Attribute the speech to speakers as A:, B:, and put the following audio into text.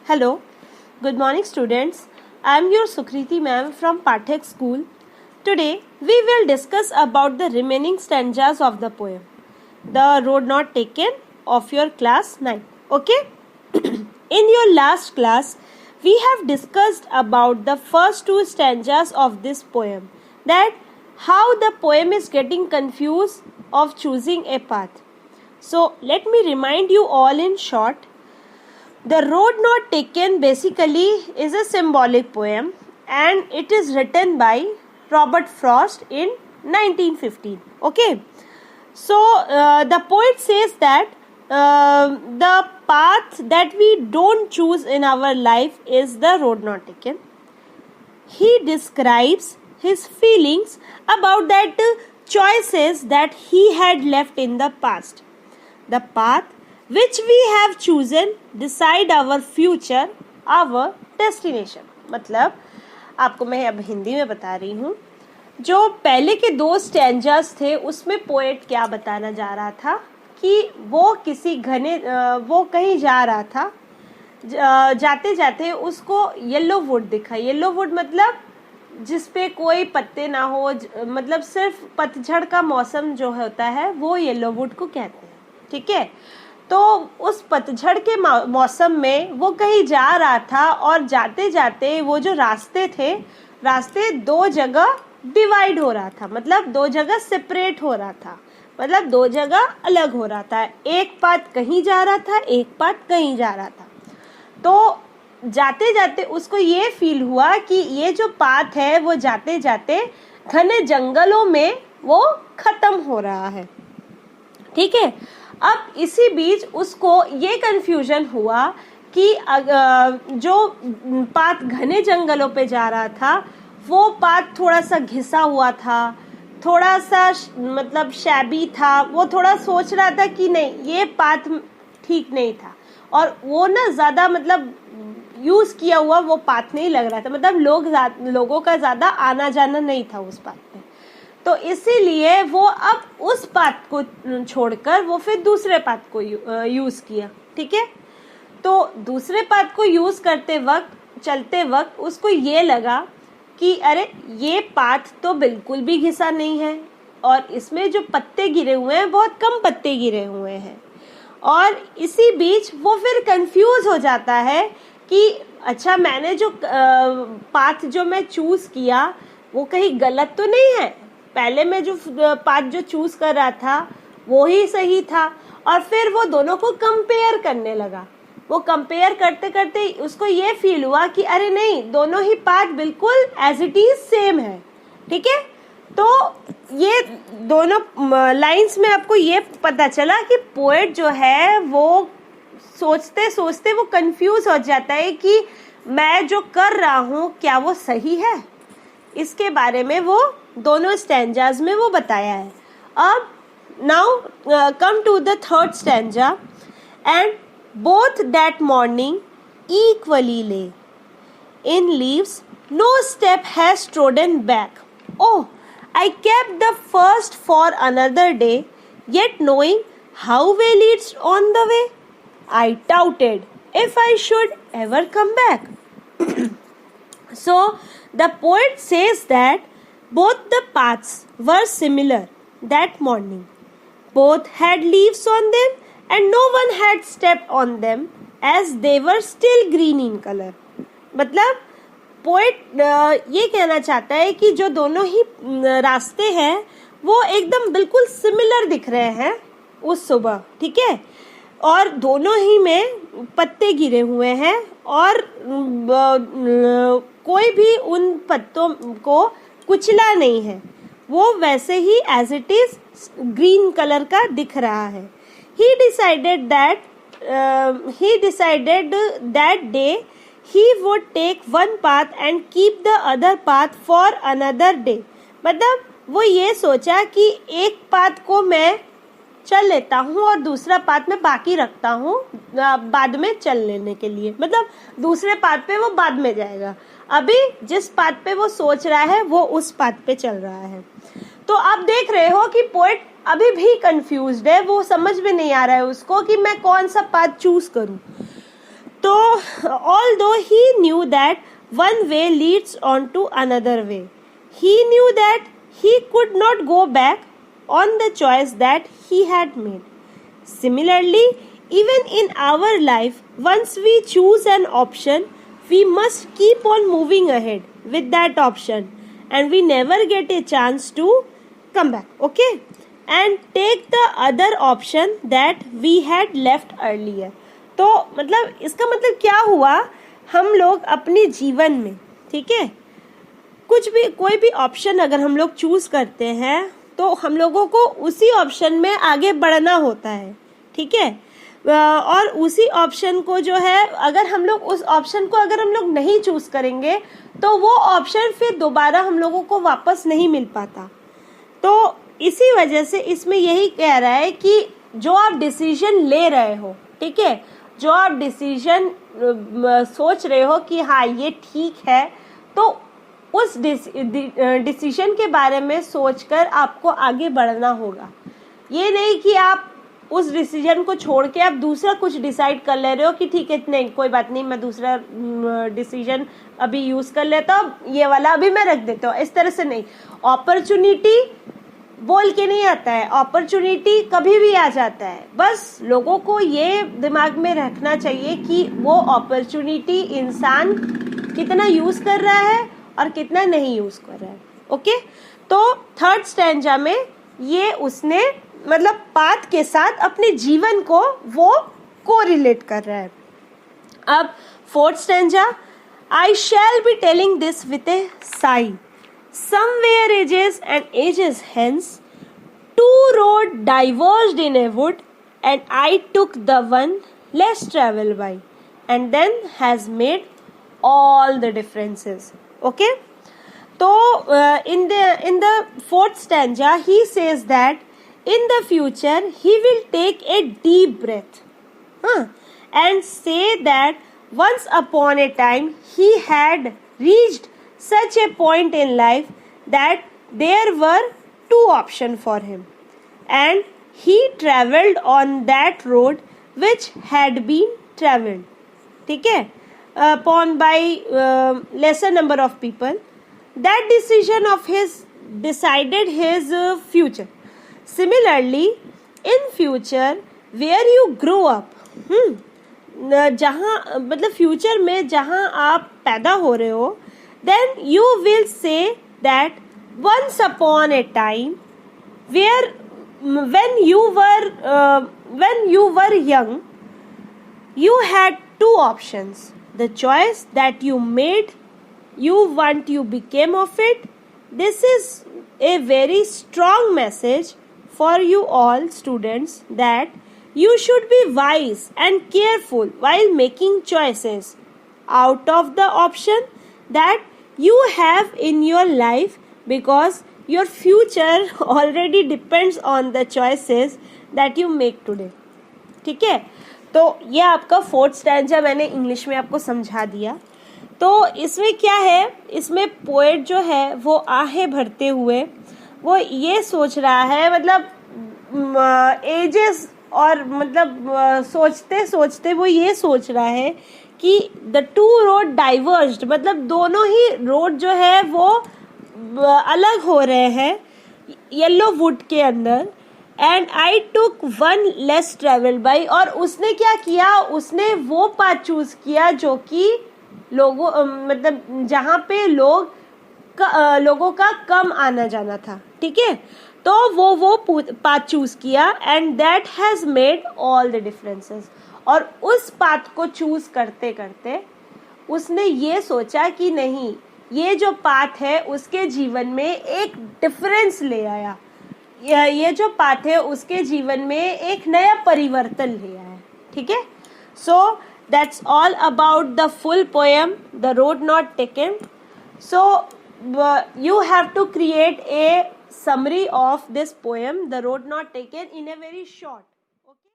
A: Hello, good morning students. I am your Sukriti ma'am from Pathak school. Today we will discuss about the remaining stanzas of the poem, The Road Not Taken of your class 9. Okay? In your last class, we have discussed about the first two stanzas of this poem, that how the poem is getting confused of choosing a path. So let me remind you all in short. The Road Not Taken basically is a symbolic poem and it is written by Robert Frost in 1915. Okay. So the poet says that the path that we don't choose in our life is the road not taken. He describes his feelings about that choices that he had left in the past. The path which we have chosen decide our future, our destination. मतलब आपको मैं अब हिंदी में बता रही हूँ. जो पहले के दो स्टैंजास थे उसमें पोएट क्या बताना जा रहा था कि वो किसी वो कहीं जा रहा था, जाते जाते उसको येलो वुड दिखा. येलो वुड मतलब जिसपे कोई पत्ते ना हो, मतलब सिर्फ पतझड़ का मौसम जो होता है वो येलो वुड को कहते हैं. ठीक है. तो उस पतझड़ के मौसम में वो कहीं जा रहा था और जाते जाते वो जो रास्ते दो जगह डिवाइड हो रहा था, मतलब दो जगह सेपरेट हो रहा था, मतलब दो जगह अलग हो रहा था. एक पाथ कहीं जा रहा था, एक पाथ कहीं जा रहा था. तो जाते जाते उसको ये फील हुआ कि ये जो पाथ है वो जाते जाते घने जंगलों में वो खत्म हो रहा है. ठीक है. अब इसी बीच उसको ये कंफ्यूजन हुआ कि जो पाथ घने जंगलों पे जा रहा था वो पाथ थोड़ा सा घिसा हुआ था, थोड़ा सा मतलब शैबी था. वो थोड़ा सोच रहा था कि नहीं ये पाथ ठीक नहीं था और वो ना ज़्यादा मतलब यूज़ किया हुआ वो पाथ नहीं लग रहा था, मतलब लोगों का ज़्यादा आना जाना नहीं था उस पाथ पे. तो इसीलिए वो अब उस पाथ को छोड़कर वो फिर दूसरे पाथ को यूज़ किया. ठीक है. तो दूसरे पाथ को यूज़ करते वक्त चलते वक्त उसको ये लगा कि अरे ये पाथ तो बिल्कुल भी घिसा नहीं है और इसमें जो पत्ते गिरे हुए हैं बहुत कम पत्ते गिरे हुए हैं. और इसी बीच वो फिर कंफ्यूज हो जाता है कि अच्छा मैंने जो पाथ जो मैं चूज़ किया वो कहीं गलत तो नहीं है. पहले मैं जो पाथ जो चूज कर रहा था वो ही सही था. और फिर वो दोनों को कंपेयर करने लगा. वो कंपेयर करते करते उसको ये फील हुआ कि अरे नहीं, दोनों ही पाथ बिल्कुल एज इट इज सेम है. ठीक है. तो ये दोनों लाइंस में आपको ये पता चला कि पोएट जो है वो सोचते सोचते वो कंफ्यूज हो जाता है कि मैं जो कर रहा हूँ क्या वो सही है. इसके बारे में वो दोनों स्टैंजाज में वो बताया है. अब now come to the third stanza. And both that morning equally lay in leaves no step has trodden back. Oh, I kept the first for another day yet knowing how well it's on the way I doubted if I should ever come back. So the poet says that both the paths were similar that morning. Both had leaves on them and no one had stepped on them as they were still green in color. मतलब poet ये कहना चाहता है कि जो दोनों ही रास्ते हैं वो एकदम बिल्कुल सिमिलर दिख रहे हैं उस सुबह. ठीक है. और दोनों ही में पत्ते गिरे हुए हैं और कोई भी उन पत्तों को कुचला नहीं है. वो वैसे ही as it is green colour का दिख रहा है. He decided that day he would take one path and keep the other path for another day. मतलब वो ये सोचा कि एक पाथ को मैं चल लेता हूँ और दूसरा पाथ में बाकी रखता हूँ बाद में चल लेने के लिए. मतलब दूसरे पाथ पे वो बाद में जाएगा, अभी जिस पाथ पे वो सोच रहा है वो उस पाथ पे चल रहा है. तो आप देख रहे हो कि पोएट अभी भी कंफ्यूज्ड है. वो समझ में नहीं आ रहा है उसको कि मैं कौन सा पाथ चूज करूं. तो although he knew that one way leads on to another way, he knew that he could not go back on the choice that he had made. Similarly, even in our life, once we choose an option, we must keep on moving ahead with that option, and we never get a chance to come back, okay, and take the other option that we had left earlier. तो मतलब इसका मतलब क्या हुआ, हम लोग अपने जीवन में, ठीक है, कुछ भी कोई भी ऑप्शन अगर हम लोग चूज करते हैं तो हम लोगों को उसी ऑप्शन में आगे बढ़ना होता है, ठीक है, और उसी ऑप्शन को जो है अगर हम लोग उस ऑप्शन को अगर हम लोग नहीं चूज करेंगे तो वो ऑप्शन फिर दोबारा हम लोगों को वापस नहीं मिल पाता. तो इसी वजह से इसमें यही कह रहा है कि जो आप डिसीजन ले रहे हो, ठीक है, जो आप डिसीजन सोच रहे हो कि हाँ ये ठीक है, तो उस डिसीजन के बारे में सोचकर आपको आगे बढ़ना होगा. ये नहीं कि आप उस डिसीजन को छोड़ के आप दूसरा कुछ डिसाइड कर ले रहे हो कि ठीक है नहीं कोई बात नहीं, मैं दूसरा डिसीजन अभी यूज कर लेता हूँ, ये वाला अभी मैं रख देता हूँ. इस तरह से नहीं. अपॉर्चुनिटी बोल के नहीं आता है, अपॉर्चुनिटी कभी भी आ जाता है. बस लोगों को ये दिमाग में रखना चाहिए कि वो अपॉर्चुनिटी इंसान कितना यूज कर रहा है और कितना नहीं यूज कर रहा है. ओके, तो थर्ड स्टैंजा में ये उसने मतलब पाथ के साथ अपने जीवन को वो कोरिलेट कर रहा है. अब fourth stanza, I shall be telling this with A Sai. Somewhere ages hence, two roads diverged in a wood, and I took the one less traveled by, and then has made all the differences. Okay, so in the fourth stanza, he says that in the future he will take a deep breath, and say that once upon a time he had reached such a point in life that there were two options for him, and he travelled on that road which had been travelled, ठीक है, upon by lesser number of people. That decision of his decided his future. Similarly, in future where you grow up, जहाँ मतलब future में जहाँ आप पैदा हो रहे हो, then you will say that once upon a time where when you were young, you had two options. The choice that you made, you became of it. This is a very strong message for you all students, that you should be wise and careful while making choices out of the option that you have in your life, because your future already depends on the choices that you make today. ठीक है, तो ये आपका fourth stanza मैंने English में आपको समझा दिया. तो इसमें क्या है, इसमें पोएट जो है वो आहें भरते हुए वो ये सोच रहा है, मतलब एजेस और मतलब सोचते सोचते वो ये सोच रहा है कि द टू रोड डाइवर्ज्ड, मतलब दोनों ही रोड जो है वो अलग हो रहे हैं येलो वुड के अंदर. And I took one less travelled by, और उसने क्या किया, उसने वो पाथ चूज किया जो कि लोगों मतलब जहाँ पे लोगों का कम आना जाना था, ठीक है, तो वो पाथ चूज किया. And that has made all the differences. और उस पाथ को चूज करते करते उसने ये सोचा कि नहीं, ये जो पाथ है उसके जीवन में एक डिफरेंस ले आया, ये जो पाथ है उसके जीवन में एक नया परिवर्तन ले आया. ठीक है, so that's all about the full poem the road not taken. So you have to create a summary of this poem, The Road Not Taken, in a very short